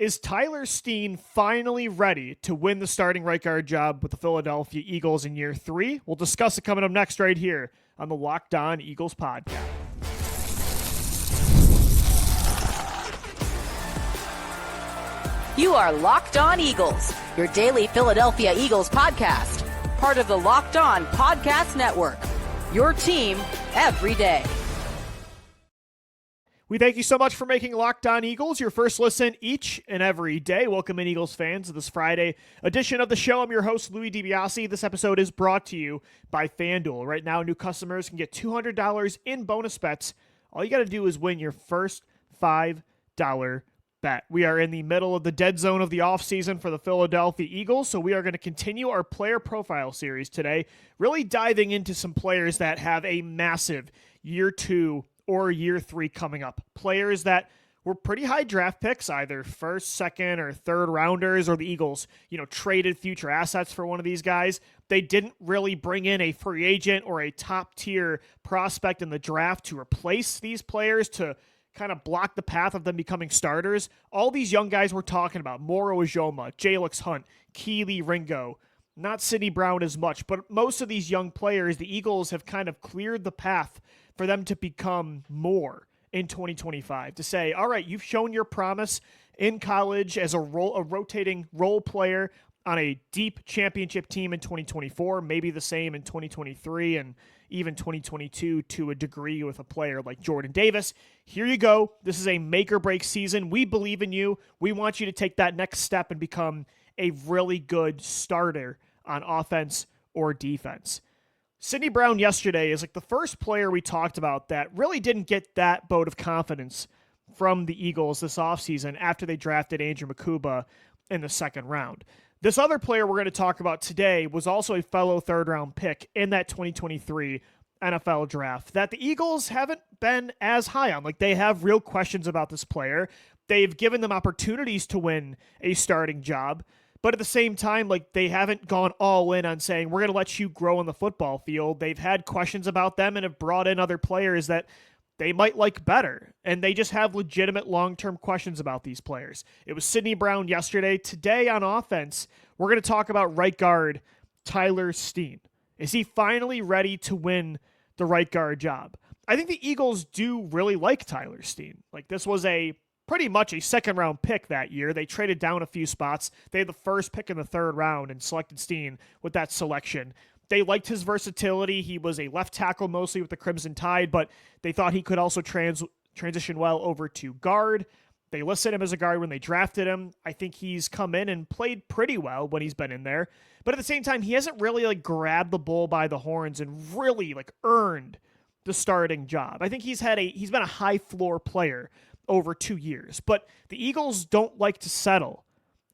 Is Tyler Steen finally ready to win the starting right guard job with the Philadelphia Eagles in year 3? We'll discuss it coming up next right here on the Locked On Eagles podcast. You are Locked On Eagles, your daily Philadelphia Eagles podcast, part of the Locked On Podcast Network, your team every day. We thank you so much for making Locked On Eagles your first listen each and every day. Welcome in, Eagles fans, to this Friday edition of the show. I'm your host, Louis DiBiase. This episode is brought to you by FanDuel. Right now, new customers can get $200 in bonus bets. All you got to do is win your first $5 bet. We are in the middle of the dead zone of the offseason for the Philadelphia Eagles, so we are going to continue our player profile series today, really diving into some players that have a massive year 2 or year 3 coming up. Players that were pretty high draft picks, either first, second, or third rounders, or the Eagles, traded future assets for one of these guys. They didn't really bring in a free agent or a top tier prospect in the draft to replace these players, to kind of block the path of them becoming starters. All these young guys we're talking about, Moro Ijoma, Jalix Hunt, Keely Ringo, not Sidney Brown as much, but most of these young players, the Eagles have kind of cleared the path for them to become more in 2025, to say, all right, you've shown your promise in college as a rotating role player on a deep championship team in 2024, maybe the same in 2023 and even 2022 to a degree with a player like Jordan Davis. Here you go. This is a make or break season. We believe in you. We want you to take that next step and become a really good starter on offense or defense. Sidney Brown yesterday is like the first player we talked about that really didn't get that vote of confidence from the Eagles this offseason after they drafted Andrew Mukuba in the second round. This other player we're going to talk about today was also a fellow third-round pick in that 2023 NFL draft that the Eagles haven't been as high on. Like, they have real questions about this player. They've given them opportunities to win a starting job, but at the same time, like, they haven't gone all in on saying, we're going to let you grow on the football field. They've had questions about them and have brought in other players that they might like better, and they just have legitimate long-term questions about these players. It was Sidney Brown yesterday. Today on offense, we're going to talk about right guard Tyler Steen. Is he finally ready to win the right guard job? I think the Eagles do really like Tyler Steen. Like, this was pretty much a second-round pick that year. They traded down a few spots. They had the first pick in the third round and selected Steen with that selection. They liked his versatility. He was a left tackle mostly with the Crimson Tide, but they thought he could also transition well over to guard. They listed him as a guard when they drafted him. I think he's come in and played pretty well when he's been in there. But at the same time, he hasn't really grabbed the bull by the horns and really earned the starting job. I think he's been a high floor player over 2 years. But the Eagles don't like to settle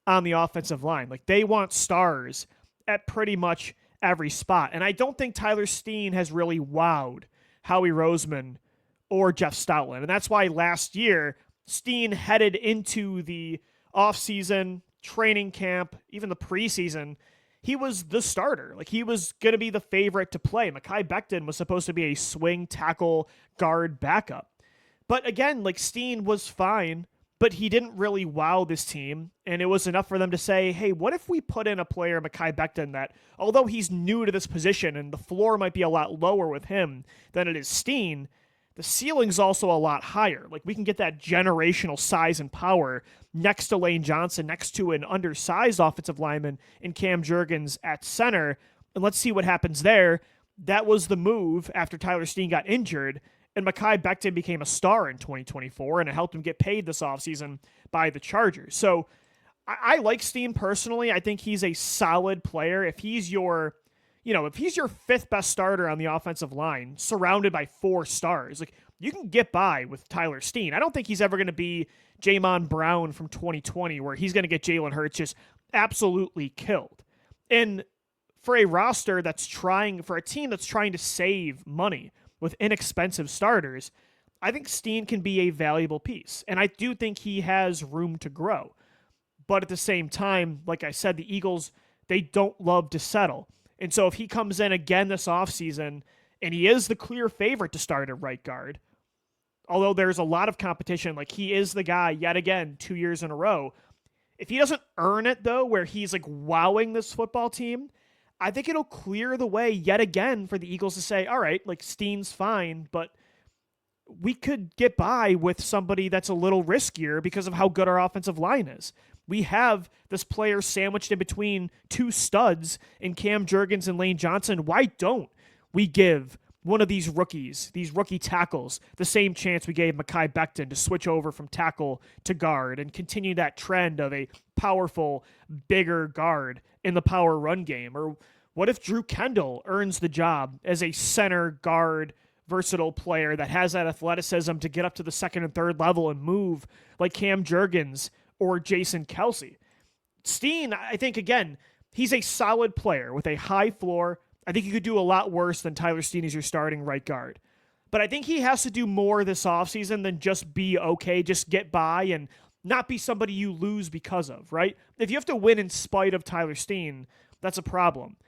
on the offensive line. They want stars at pretty much every spot. And I don't think Tyler Steen has really wowed Howie Roseman or Jeff Stoutland. And that's why last year, Steen headed into the offseason, training camp, even the preseason, he was the starter. He was going to be the favorite to play. Mekhi Becton was supposed to be a swing tackle guard backup. But again, Steen was fine, but he didn't really wow this team, and it was enough for them to say, hey, what if we put in a player, Mekhi Becton, that, although he's new to this position and the floor might be a lot lower with him than it is Steen, the ceiling's also a lot higher. We can get that generational size and power next to Lane Johnson, next to an undersized offensive lineman in Cam Jurgens at center, and let's see what happens there. That was the move after Tyler Steen got injured, and Mekhi Becton became a star in 2024, and it helped him get paid this offseason by the Chargers. So I like Steen personally. I think he's a solid player. If he's your fifth best starter on the offensive line, surrounded by 4 stars, you can get by with Tyler Steen. I don't think he's ever going to be Jamon Brown from 2020, where he's going to get Jalen Hurts just absolutely killed. And for a team that's trying to save money with inexpensive starters, I think Steen can be a valuable piece. And I do think he has room to grow. But at the same time, like I said, the Eagles, they don't love to settle. And so if he comes in again this offseason, and he is the clear favorite to start at right guard, although there's a lot of competition, he is the guy yet again 2 years in a row If he doesn't earn it, though, where he's like wowing this football team, I think it'll clear the way yet again for the Eagles to say, all right, like Steen's fine, but we could get by with somebody that's a little riskier because of how good our offensive line is. We have this player sandwiched in between two studs in Cam Jurgens and Lane Johnson. Why don't we give one of these rookies, these rookie tackles, the same chance we gave Mekhi Becton to switch over from tackle to guard and continue that trend of a powerful, bigger guard in the power run game? Or what if Drew Kendall earns the job as a center guard, versatile player that has that athleticism to get up to the second and third level and move like Cam Jurgens or Jason Kelsey? Steen, I think, again, he's a solid player with a high floor. I think he could do a lot worse than Tyler Steen as your starting right guard. But I think he has to do more this offseason than just be okay, just get by and not be somebody you lose because of, right? If you have to win in spite of Tyler Steen, that's a problem.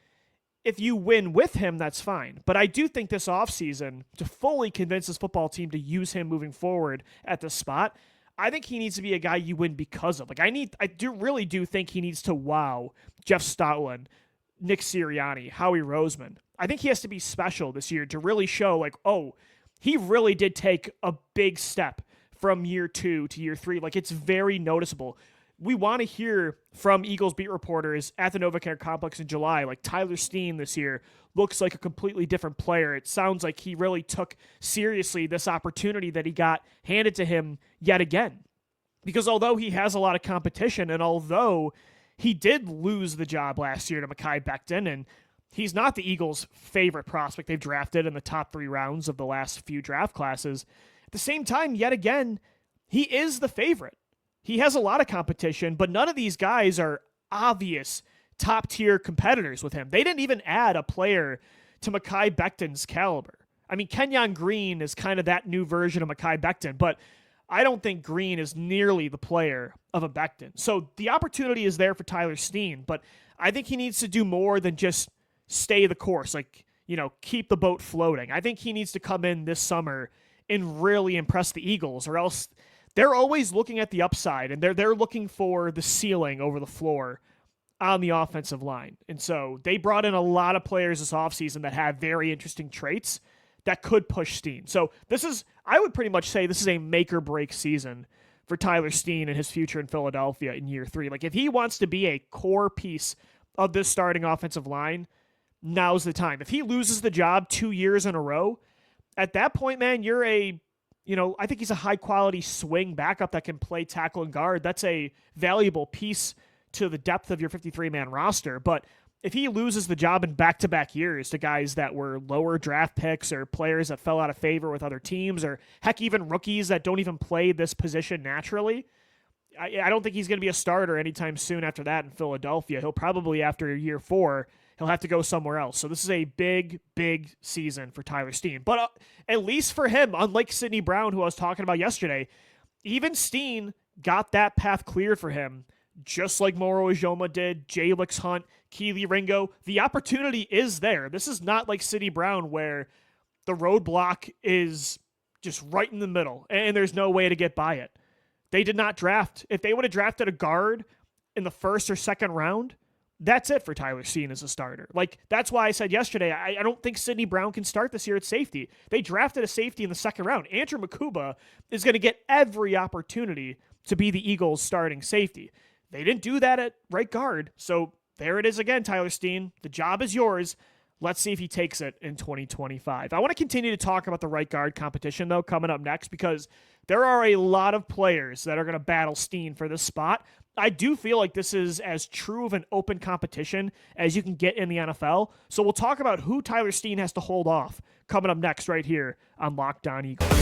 If you win with him, that's fine. But I do think this offseason, to fully convince this football team to use him moving forward at the spot, I think he needs to be a guy you win because of. Like I really do think he needs to wow Jeff Stoutland, Nick Sirianni, Howie Roseman. I think he has to be special this year to really show like, oh, he really did take a big step from year 2 to year 3. Like it's very noticeable. We want to hear from Eagles beat reporters at the NovaCare Complex in July. Like Tyler Steen this year looks like a completely different player. It sounds like he really took seriously this opportunity that he got handed to him yet again. Because although he has a lot of competition and although he did lose the job last year to Mekhi Becton, and he's not the Eagles' favorite prospect they've drafted in the top 3 rounds of the last few draft classes, at the same time, yet again, he is the favorite. He has a lot of competition, but none of these guys are obvious top-tier competitors with him. They didn't even add a player to Mekhi Becton's caliber. I mean, Kenyon Green is kind of that new version of Mekhi Becton, but I don't think Green is nearly the player of a Becton. So the opportunity is there for Tyler Steen, but I think he needs to do more than just stay the course, like, keep the boat floating. I think he needs to come in this summer and really impress the Eagles, or else they're always looking at the upside, and they're looking for the ceiling over the floor on the offensive line. And so they brought in a lot of players this offseason that have very interesting traits that could push Steen. So I would pretty much say this is a make or break season for Tyler Steen and his future in Philadelphia in year 3. Like if he wants to be a core piece of this starting offensive line, now's the time. If he loses the job 2 years in a row, at that point, man, you're I think he's a high-quality swing backup that can play tackle and guard. That's a valuable piece to the depth of your 53-man roster. But if he loses the job in back-to-back years to guys that were lower draft picks or players that fell out of favor with other teams or, heck, even rookies that don't even play this position naturally, I don't think he's going to be a starter anytime soon after that in Philadelphia. He'll probably, after year 4, he'll have to go somewhere else. So this is a big, big season for Tyler Steen. But at least for him, unlike Sidney Brown, who I was talking about yesterday, even Steen got that path cleared for him, just like Moro Ijoma did, Jalix Hunt, Keely Ringo. The opportunity is there. This is not like Sidney Brown where the roadblock is just right in the middle and there's no way to get by it. They did not draft. If they would have drafted a guard in the first or second round, that's it for Tyler Steen as a starter. Like, that's why I said yesterday, I don't think Sidney Brown can start this year at safety. They drafted a safety in the second round. Andrew Makuba is going to get every opportunity to be the Eagles' starting safety. They didn't do that at right guard. So there it is again, Tyler Steen. The job is yours. Let's see if he takes it in 2025. I want to continue to talk about the right guard competition, though, coming up next, because there are a lot of players that are going to battle Steen for this spot. I do feel like this is as true of an open competition as you can get in the NFL. So we'll talk about who Tyler Steen has to hold off coming up next right here on Locked On Eagles.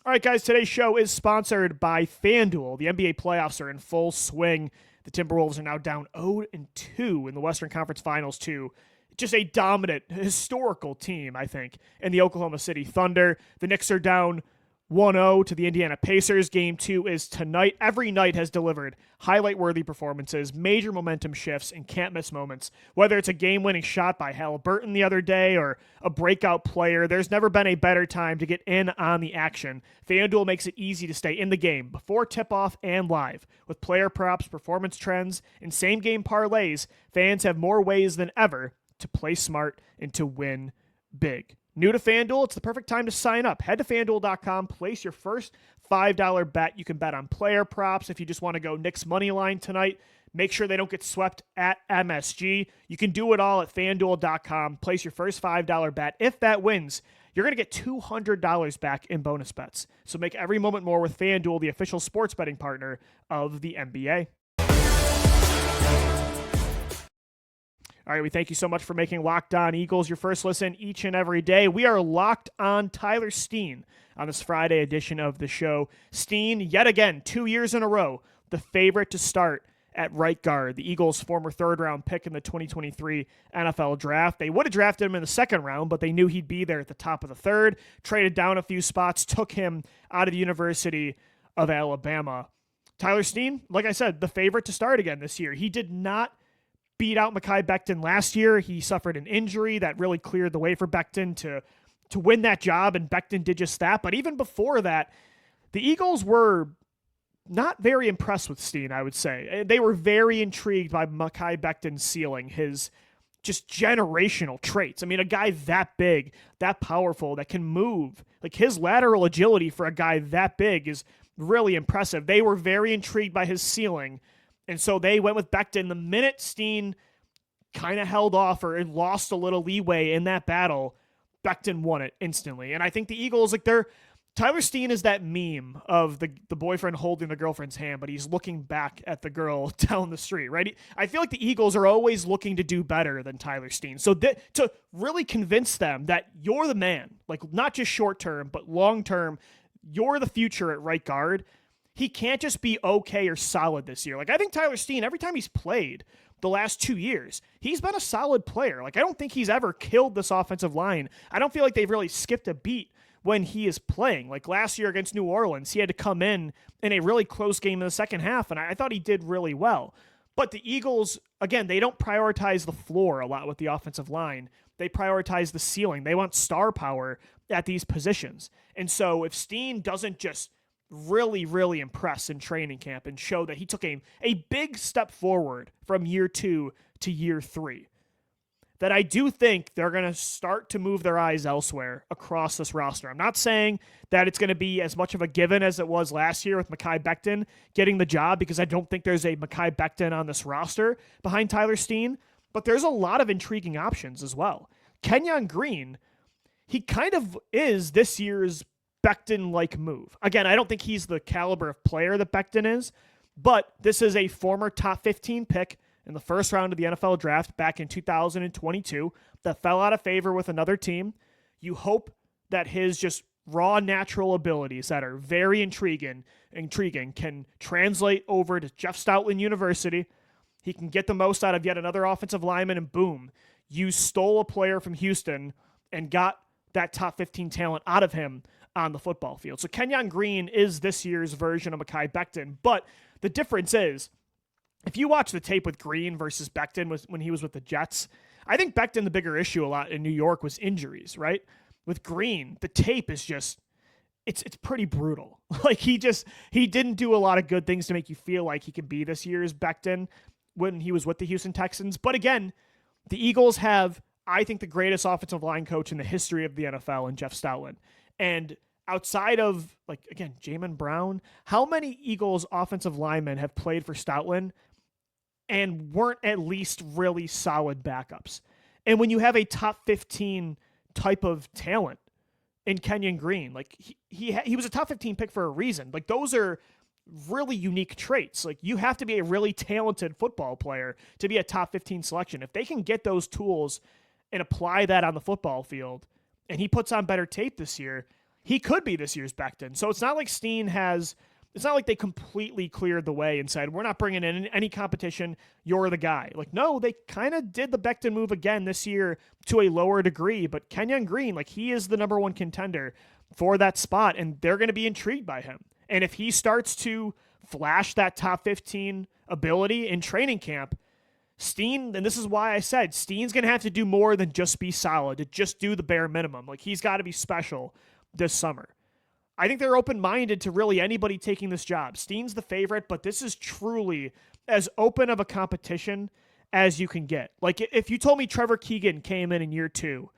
All right, guys, today's show is sponsored by FanDuel. The NBA playoffs are in full swing. The Timberwolves are now down 0-2 in the Western Conference Finals to just a dominant, historical team, I think, in the Oklahoma City Thunder. The Knicks are down 1-0 to the Indiana Pacers. Game 2 is tonight. Every night has delivered highlight-worthy performances, major momentum shifts, and can't-miss moments. Whether it's a game-winning shot by Halliburton the other day or a breakout player, there's never been a better time to get in on the action. FanDuel makes it easy to stay in the game before tip-off and live. With player props, performance trends, and same-game parlays, fans have more ways than ever to play smart and to win big. New to FanDuel, it's the perfect time to sign up. Head to FanDuel.com, place your first $5 bet. You can bet on player props if you just want to go Knicks money line tonight. Make sure they don't get swept at MSG. You can do it all at FanDuel.com. Place your first $5 bet. If that wins, you're going to get $200 back in bonus bets. So make every moment more with FanDuel, the official sports betting partner of the NBA. All right, we thank you so much for making Locked On Eagles your first listen each and every day. We are locked on Tyler Steen on this Friday edition of the show. Steen, yet again, 2 years in a row, the favorite to start at right guard. The Eagles' former third-round pick in the 2023 NFL Draft. They would have drafted him in the second round, but they knew he'd be there at the top of the third. Traded down a few spots, took him out of the University of Alabama. Tyler Steen, like I said, the favorite to start again this year. He did not beat out Mekhi Becton last year. He suffered an injury that really cleared the way for Becton to win that job, and Becton did just that. But even before that, the Eagles were not very impressed with Steen, I would say. They were very intrigued by Mekhi Becton's ceiling, his just generational traits. I mean, a guy that big, that powerful, that can move. Like, his lateral agility for a guy that big is really impressive. They were very intrigued by his ceiling, and so they went with Becton. The minute Steen kind of held off or lost a little leeway in that battle, Becton won it instantly. And I think the Eagles, Tyler Steen is that meme of the boyfriend holding the girlfriend's hand, but he's looking back at the girl down the street, right? I feel like the Eagles are always looking to do better than Tyler Steen. So to really convince them that you're the man, like not just short term, but long term, you're the future at right guard, he can't just be okay or solid this year. Like, I think Tyler Steen, every time he's played the last 2 years, he's been a solid player. Like, I don't think he's ever killed this offensive line. I don't feel like they've really skipped a beat when he is playing. Like last year against New Orleans, he had to come in a really close game in the second half, and I thought he did really well. But the Eagles, again, they don't prioritize the floor a lot with the offensive line. They prioritize the ceiling. They want star power at these positions. And so if Steen doesn't just really, really impress in training camp and show that he took a big step forward from year 2 to year 3, that I do think they're going to start to move their eyes elsewhere across this roster. I'm not saying that it's going to be as much of a given as it was last year with Mekhi Becton getting the job, because I don't think there's a Mekhi Becton on this roster behind Tyler Steen, but there's a lot of intriguing options as well. Kenyon Green, he kind of is this year's Becton-like move. Again, I don't think he's the caliber of player that Becton is, but this is a former top 15 pick in the first round of the NFL Draft back in 2022 that fell out of favor with another team. You hope that his just raw natural abilities that are very intriguing can translate over to Jeff Stoutland University. He can get the most out of yet another offensive lineman, and boom, you stole a player from Houston and got that top 15 talent out of him on the football field. So Kenyon Green is this year's version of Mekhi Becton, but the difference is, if you watch the tape with Green versus Becton when he was with the Jets, I think Becton, the bigger issue a lot in New York was injuries, right? With Green, the tape is just, it's pretty brutal. Like he didn't do a lot of good things to make you feel like he could be this year's Becton when he was with the Houston Texans. But again, the Eagles have, I think, the greatest offensive line coach in the history of the NFL in Jeff Stoutland. And outside of, again, Jamin Brown, how many Eagles offensive linemen have played for Stoutland and weren't at least really solid backups? And when you have a top 15 type of talent in Kenyon Green, he was a top 15 pick for a reason. Like, those are really unique traits. Like, you have to be a really talented football player to be a top 15 selection. If they can get those tools and apply that on the football field, and he puts on better tape this year, he could be this year's Becton. So it's not like it's not like they completely cleared the way and said, we're not bringing in any competition, you're the guy. Like, no, they kind of did the Becton move again this year to a lower degree, but Kenyon Green, he is the number one contender for that spot, and they're going to be intrigued by him. And if he starts to flash that top 15 ability in training camp, Steen, and this is why I said Steen's going to have to do more than just be solid, to just do the bare minimum. Like, he's got to be special this summer. I think they're open-minded to really anybody taking this job. Steen's the favorite, but this is truly as open of a competition as you can get. Like, if you told me Trevor Keegan came in year 2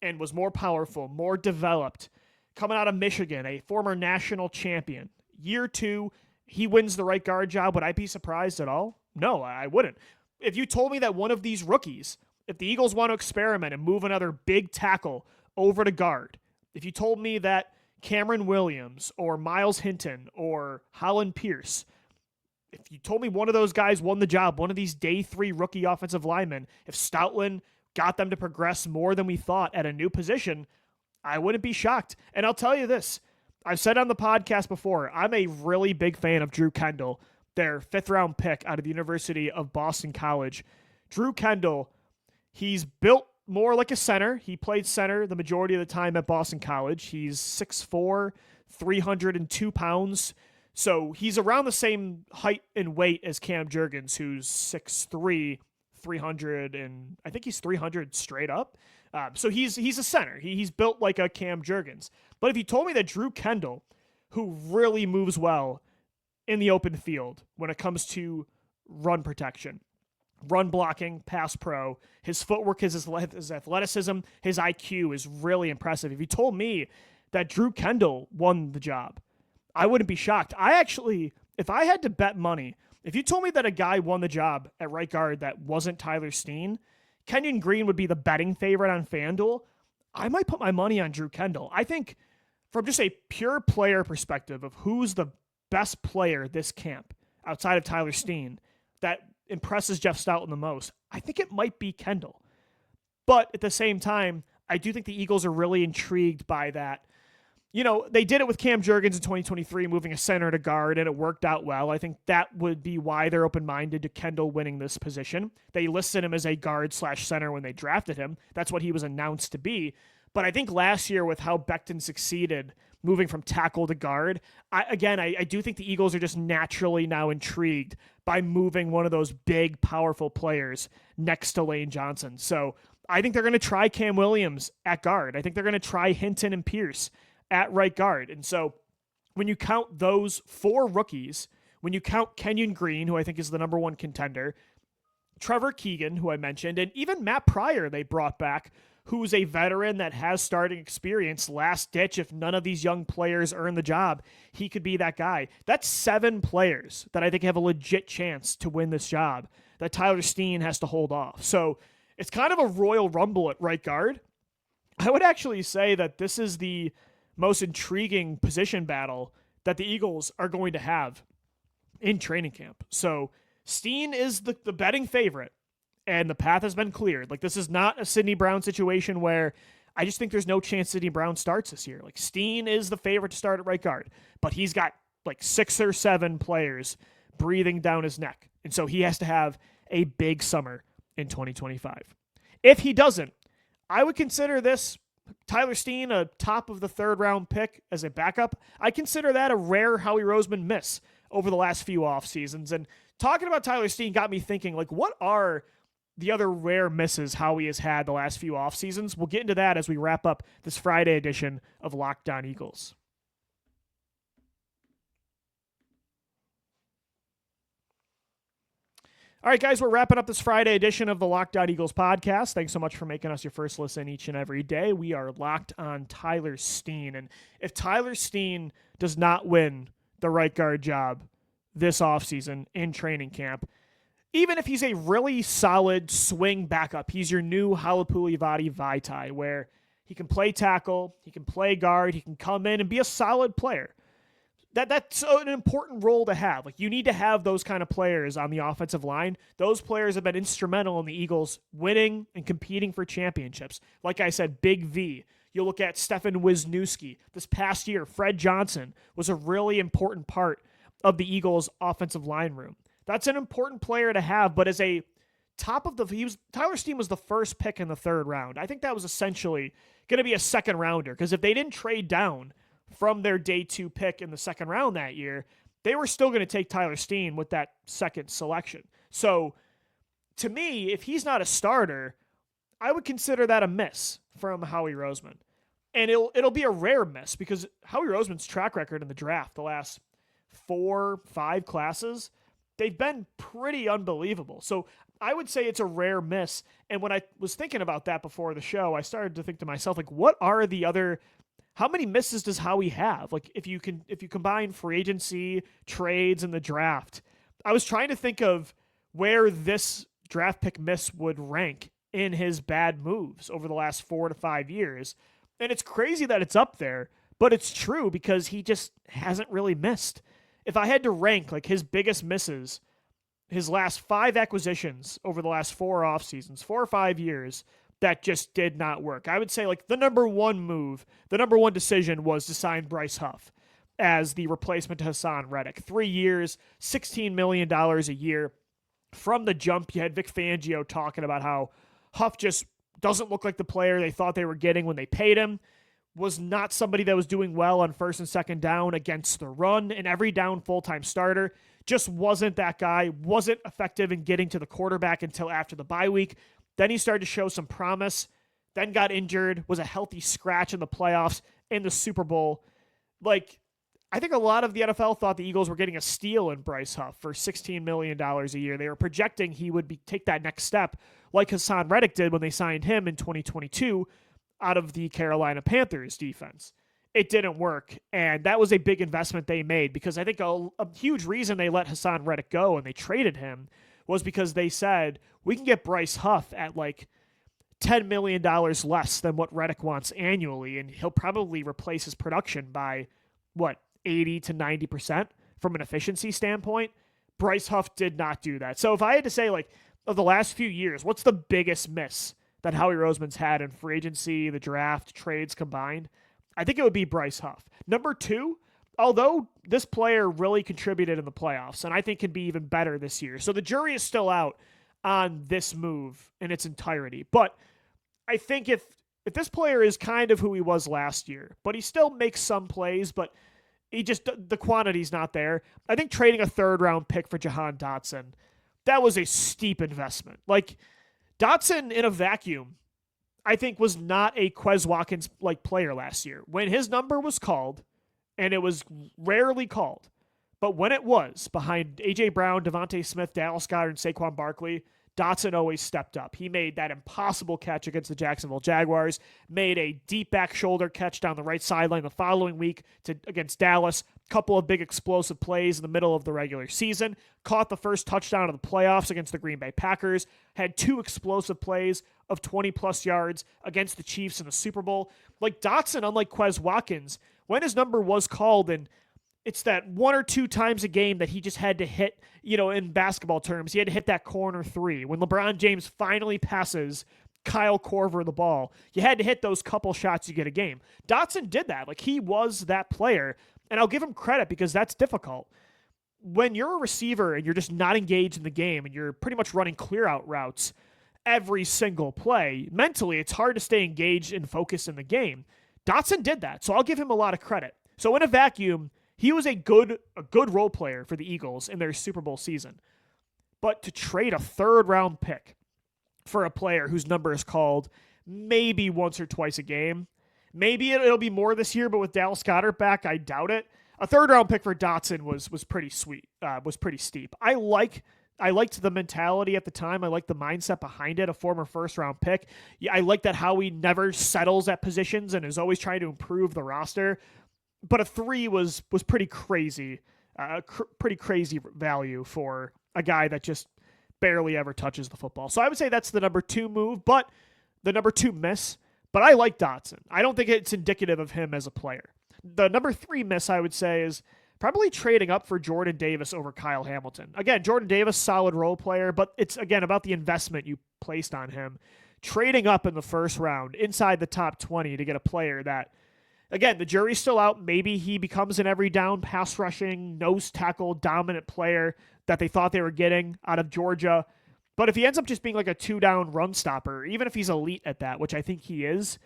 and was more powerful, more developed, coming out of Michigan, a former national champion, year 2, he wins the right guard job, would I be surprised at all? No, I wouldn't. If you told me that one of these rookies, if the Eagles want to experiment and move another big tackle over to guard, if you told me that Cameron Williams or Miles Hinton or Holland Pierce, if you told me one of those guys won the job, one of these day 3 rookie offensive linemen, if Stoutland got them to progress more than we thought at a new position, I wouldn't be shocked. And I'll tell you this, I've said on the podcast before, I'm a really big fan of Drew Kendall, their 5th round pick out of the University of Boston College. Drew Kendall, he's built more like a center. He played center the majority of the time at Boston College. He's 6'4", 302 pounds. So he's around the same height and weight as Cam Jurgens, who's 6'3", 300, and I think he's 300 straight up. So he's a center. He's built like a Cam Jurgens. But if you told me that Drew Kendall, who really moves well in the open field when it comes to run protection, run blocking, pass pro, his footwork, his athleticism, his IQ is really impressive. If you told me that Drew Kendall won the job, I wouldn't be shocked. If I had to bet money, if you told me that a guy won the job at right guard that wasn't Tyler Steen, Kenyon Green would be the betting favorite on FanDuel, I might put my money on Drew Kendall. I think from just a pure player perspective of who's the best player this camp outside of Tyler Steen that impresses Jeff Stoutland the most, I think it might be Kendall. But at the same time, I do think the Eagles are really intrigued by that. You know, they did it with Cam Jurgens in 2023, moving a center to guard, and it worked out well. I think that would be why they're open-minded to Kendall winning this position. They listed him as a guard/center when they drafted him. That's what he was announced to be. But I think last year with how Becton succeeded moving from tackle to guard, I do think the Eagles are just naturally now intrigued by moving one of those big, powerful players next to Lane Johnson. So I think they're going to try Cam Williams at guard. I think they're going to try Hinton and Pierce at right guard. And so when you count those 4 rookies, when you count Kenyon Green, who I think is the number 1 contender, Trevor Keegan, who I mentioned, and even Matt Pryor they brought back, who's a veteran that has starting experience, last ditch, if none of these young players earn the job, he could be that guy. That's 7 players that I think have a legit chance to win this job that Tyler Steen has to hold off. So it's kind of a Royal Rumble at right guard. I would actually say that this is the most intriguing position battle that the Eagles are going to have in training camp. So Steen is the betting favorite, and the path has been cleared. Like, this is not a Sidney Brown situation where I just think there's no chance Sidney Brown starts this year. Like, Steen is the favorite to start at right guard, but he's got like 6 or 7 players breathing down his neck. And so he has to have a big summer in 2025. If he doesn't, I would consider this Tyler Steen a top of the 3rd round pick as a backup. I consider that a rare Howie Roseman miss over the last few off seasons. And talking about Tyler Steen got me thinking, like, what are the other rare misses Howie has had the last few off seasons? We'll get into that as we wrap up this Friday edition of Locked On Eagles. All right, guys, we're wrapping up this Friday edition of the Locked On Eagles podcast. Thanks so much for making us your first listen each and every day. We are locked on Tyler Steen. And if Tyler Steen does not win the right guard job this offseason in training camp, even if he's a really solid swing backup, he's your new Halapoulivaati Vaitai, where he can play tackle, he can play guard, he can come in and be a solid player. That's an important role to have. Like, you need to have those kind of players on the offensive line. Those players have been instrumental in the Eagles winning and competing for championships. Like I said, Big V. You look at Stefan Wisniewski. This past year, Fred Johnson was a really important part of the Eagles' offensive line room. That's an important player to have, but as a Tyler Steen was the first pick in the third round. I think that was essentially going to be a second rounder, because if they didn't trade down from their day 2 pick in the second round that year, they were still going to take Tyler Steen with that second selection. So to me, if he's not a starter, I would consider that a miss from Howie Roseman. And it'll be a rare miss, because Howie Roseman's track record in the draft the last 4-5 classes, they've been pretty unbelievable. So I would say it's a rare miss. And when I was thinking about that before the show, I started to think to myself, like, what are the other, how many misses does Howie have? Like, if you combine free agency, trades, and the draft, I was trying to think of where this draft pick miss would rank in his bad moves over the last 4 to 5 years. And it's crazy that it's up there, but it's true, because he just hasn't really missed. If I had to rank like his biggest misses, his last 5 acquisitions over the last 4 off seasons, 4 or 5 years, that just did not work. I would say like the number one move, the number one decision was to sign Bryce Huff as the replacement to Hassan Reddick. 3 years, $16 million a year. From the jump, you had Vic Fangio talking about how Huff just doesn't look like the player they thought they were getting when they paid him, was not somebody that was doing well on first and second down against the run, and every down full-time starter. Just wasn't that guy, wasn't effective in getting to the quarterback until after the bye week. Then he started to show some promise, then got injured, was a healthy scratch in the playoffs, in the Super Bowl. Like, I think a lot of the NFL thought the Eagles were getting a steal in Bryce Huff for $16 million a year. They were projecting he would take that next step like Hassan Reddick did when they signed him in 2022 out of the Carolina Panthers defense. It didn't work, and that was a big investment they made, because I think a huge reason they let Hassan Reddick go and they traded him was because they said, we can get Bryce Huff at like $10 million less than what Reddick wants annually, and he'll probably replace his production by, 80 to 90% from an efficiency standpoint. Bryce Huff did not do that. So if I had to say, like, of the last few years, what's the biggest miss that Howie Roseman's had in free agency, the draft, trades combined? I think it would be Bryce Huff. Number 2, although this player really contributed in the playoffs, and I think can be even better this year. So the jury is still out on this move in its entirety. But I think if this player is kind of who he was last year, but he still makes some plays, but the quantity's not there. I think trading a 3rd-round pick for Jahan Dotson, that was a steep investment. Like, Dotson in a vacuum, I think, was not a Quez Watkins-like player last year. When his number was called, and it was rarely called, but when it was, behind A.J. Brown, Devontae Smith, Dallas Goedert, and Saquon Barkley, Dotson always stepped up. He made that impossible catch against the Jacksonville Jaguars, made a deep back shoulder catch down the right sideline the following week against Dallas, couple of big explosive plays in the middle of the regular season, caught the first touchdown of the playoffs against the Green Bay Packers, had 2 explosive plays of 20-plus yards against the Chiefs in the Super Bowl. Like, Dotson, unlike Quez Watkins, when his number was called, and it's that 1 or 2 times a game that he just had to hit, in basketball terms, he had to hit that corner 3. When LeBron James finally passes Kyle Korver the ball, you had to hit those couple shots you get a game. Dotson did that. Like, he was that player, and I'll give him credit because that's difficult. When you're a receiver and you're just not engaged in the game and you're pretty much running clear-out routes every single play, mentally it's hard to stay engaged and focused in the game. Dotson did that, so I'll give him a lot of credit. So in a vacuum, he was a good role player for the Eagles in their Super Bowl season. But to trade a 3rd-round pick for a player whose number is called maybe once or twice a game, maybe it'll be more this year, but with Dallas Goedert back, I doubt it. A 3rd-round pick for Dotson was pretty sweet, was pretty steep. I liked the mentality at the time. I liked the mindset behind it, a former 1st-round pick. Yeah, I like that Howie never settles at positions and is always trying to improve the roster. But a 3 was pretty crazy, pretty crazy value for a guy that just barely ever touches the football. So I would say that's the number 2 move, but the number 2 miss. But I like Dotson. I don't think it's indicative of him as a player. The number 3 miss, I would say, is probably trading up for Jordan Davis over Kyle Hamilton. Again, Jordan Davis, solid role player, but it's, again, about the investment you placed on him. Trading up in the 1st round, inside the top 20 to get a player that, again, the jury's still out. Maybe he becomes an every down pass rushing, nose tackle, dominant player that they thought they were getting out of Georgia. But if he ends up just being like a 2-down run stopper, even if he's elite at that, which I think he is,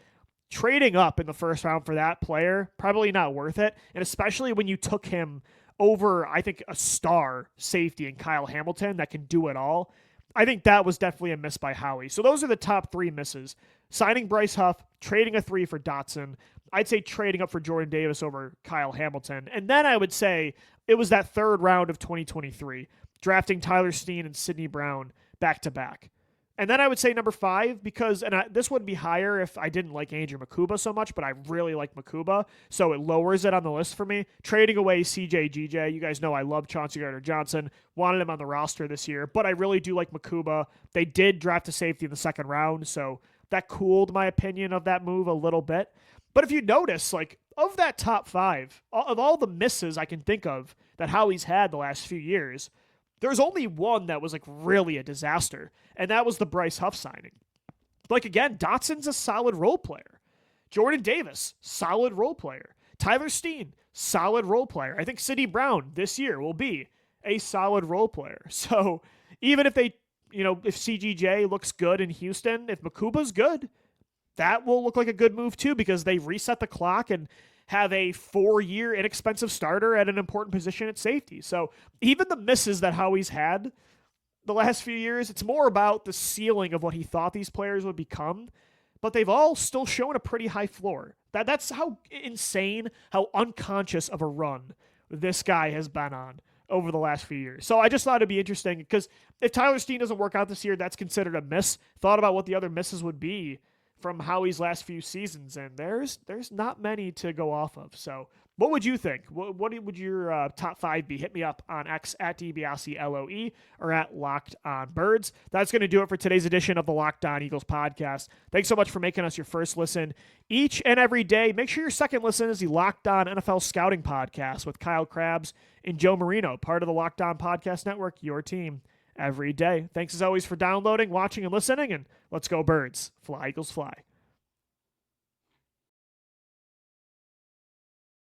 trading up in the first round for that player, probably not worth it. And especially when you took him over, I think, a star safety in Kyle Hamilton that can do it all. I think that was definitely a miss by Howie. So those are the top 3 misses. Signing Bryce Huff, trading a 3 for Dotson. I'd say trading up for Jordan Davis over Kyle Hamilton. And then I would say it was that 3rd round of 2023, drafting Tyler Steen and Sidney Brown back-to-back. And then I would say number 5, because, this would be higher if I didn't like Andrew Makuba so much, but I really like Makuba, so it lowers it on the list for me. Trading away CJ GJ. You guys know I love Chauncey Gardner-Johnson. Wanted him on the roster this year, but I really do like Makuba. They did draft a safety in the 2nd round, so that cooled my opinion of that move a little bit. But if you notice, like, of that top 5, of all the misses I can think of that Howie's had the last few years, there's only one that was like really a disaster, and that was the Bryce Huff signing. Like, again, Dotson's a solid role player. Jordan Davis, solid role player. Tyler Steen, solid role player. I think Sidney Brown this year will be a solid role player. So even if they, if CGJ looks good in Houston, if Makuba's good, that will look like a good move too, because they reset the clock and have a 4-year inexpensive starter at an important position at safety. So even the misses that Howie's had the last few years, it's more about the ceiling of what he thought these players would become, but they've all still shown a pretty high floor. That's how insane, how unconscious of a run this guy has been on over the last few years. So I just thought it'd be interesting, because if Tyler Steen doesn't work out this year, that's considered a miss. Thought about what the other misses would be from Howie's last few seasons, and there's not many to go off of. So what would you think? What would your top 5 be? Hit me up on X at DiBiaseLOE or at Locked On Birds. That's going to do it for today's edition of the Locked On Eagles podcast. Thanks so much for making us your first listen each and every day. Make sure your second listen is the Locked On NFL Scouting podcast with Kyle Krabs and Joe Marino, part of the Locked On Podcast Network, your team every day. Thanks as always for downloading, watching, and listening, and let's go Birds. Fly, Eagles, fly.